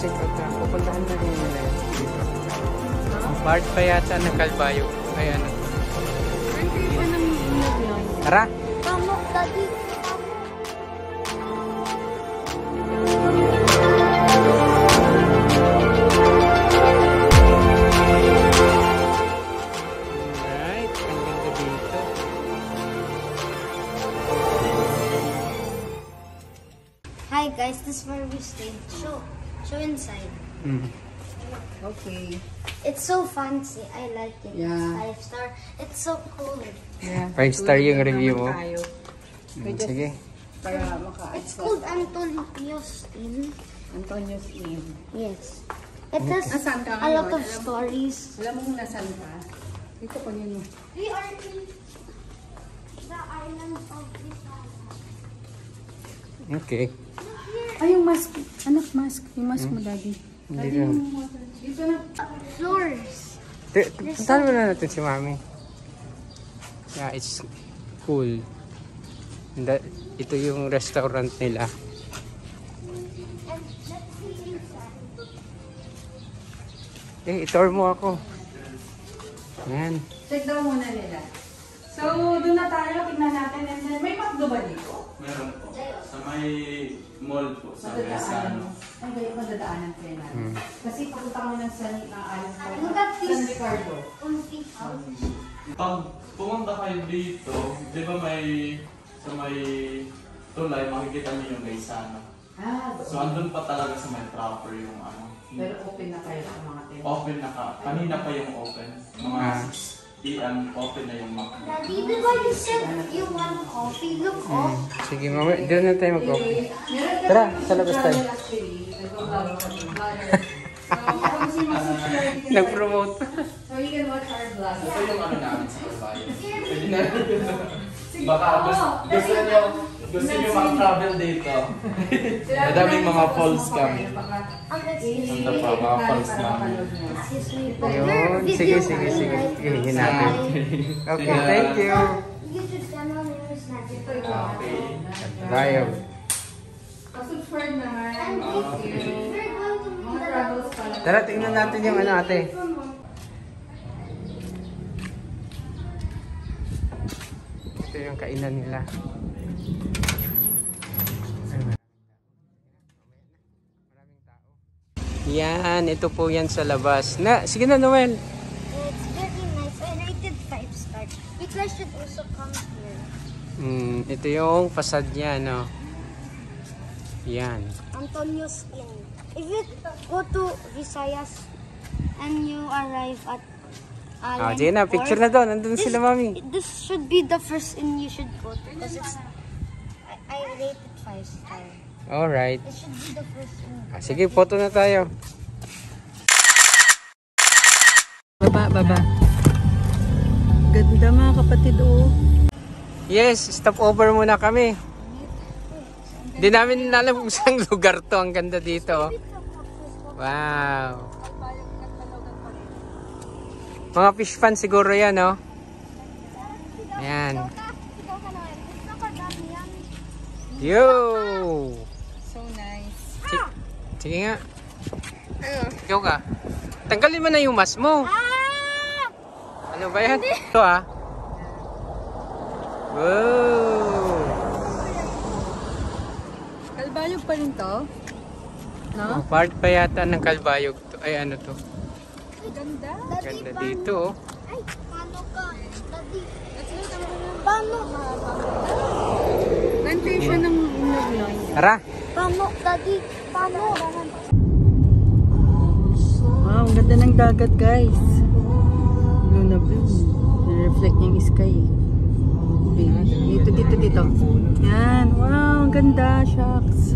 check out na. Pupuntahan na rin nila yun dito. Ang part pa yata ng Calbayog. Ay ano. Tara! Pamok, Daddy. Alright, ang ganda dito. Hi guys, this is where we stay. Show inside. Okay. It's so fancy. I like it. Yeah. It's 5-star. It's so cool. Yeah. 5-star yung review mo. Sige. Para It's called Antonio's Inn. Antonio's Inn. Yes. It has Nasaan ka a lot ngayon? of stories. Alam mo kung nasaan ka? Dito pa yun. We are in the island of Visayas. Okay. Ay, yung mask. Anak, mask. Yung mask mo, Daddy. Hindi na. Dito na. Floors. Puntahan mo na natin si Mami. Yeah, it's cool. Ito yung restaurant nila. And let's see inside. Itour mo ako. Yan. Check daw muna nila. So, doon na tayo. Tingnan natin. And then, may McDo ba dito? Meron po. Sa may mall po. Sa Mesano. Ay, kayo madadaanan kayo natin. Kasi papunta kami ng San Look at this. Ricardo. Unti house. Pag pumunta kayo dito, di ba sa may tulay, makikita niyo yung Mesano. So, andun pa talaga sa may proper yung ano. Pero open na kayo sa mga tent. Open na ka. Kanina pa yung open. Mga 6 PM open na yung McDo. Daddy, di ba you said you want coffee? Look off. Sige, Mami. Doon na tayo mag-coffee. Tara, sa labas tayo. Nag-promote. So you can watch our vlog. Ito yung ano namin sa Calbayog. Pwede na. Baka gusto nyo mag-travel dito. Madaming mga falls kami. Ganda pa, mga falls namin. Ayun. Sige. Hingin natin. Okay, thank you. YouTube channel name is Magic. Okay. Tayo. Subscribe naman. We're going to Mga travels pala. Tara, tingnan natin yung ano ate. Ito yung kainan nila. Yan, ito po yan sa labas. Sige na, Noel. It's very nice. I rated 5-star. You guys should also come here. Ito yung facade niya, no? Yan. Antonio's Inn. If you go to Visayas and you arrive at Sige na, picture na doon. Nandun sila, Mami. This should be the first inn you should go to because it's I rated 5-star. Alright. It should be the first inn. Sige, photo na tayo. Baba. Ganda mga kapatid, oh. Yes, stop over muna kami. Hindi namin alam kung saan lugar to. Ang ganda dito. Wow. Mga fish pan siguro yan, no? Ayan. Yo! So nice. Sige nga. Ikaw ka. Tanggalin mo na yung mask mo. Ano ba yan? Ito ah. Wow! Calbayog pa rin to? No? Part pa yata ng Calbayog to. Ay, ano to? Ganda. Ganda dito, oh. Ay, paano ka? Daddy. Paano? Plantation ng Nagloy. Tara! Paano, Daddy? Paano? Wow, ang ganda ng dagat, guys. Blue na blue. Reflect yung sky. Dito. Yan. Wow, ang ganda. Shucks.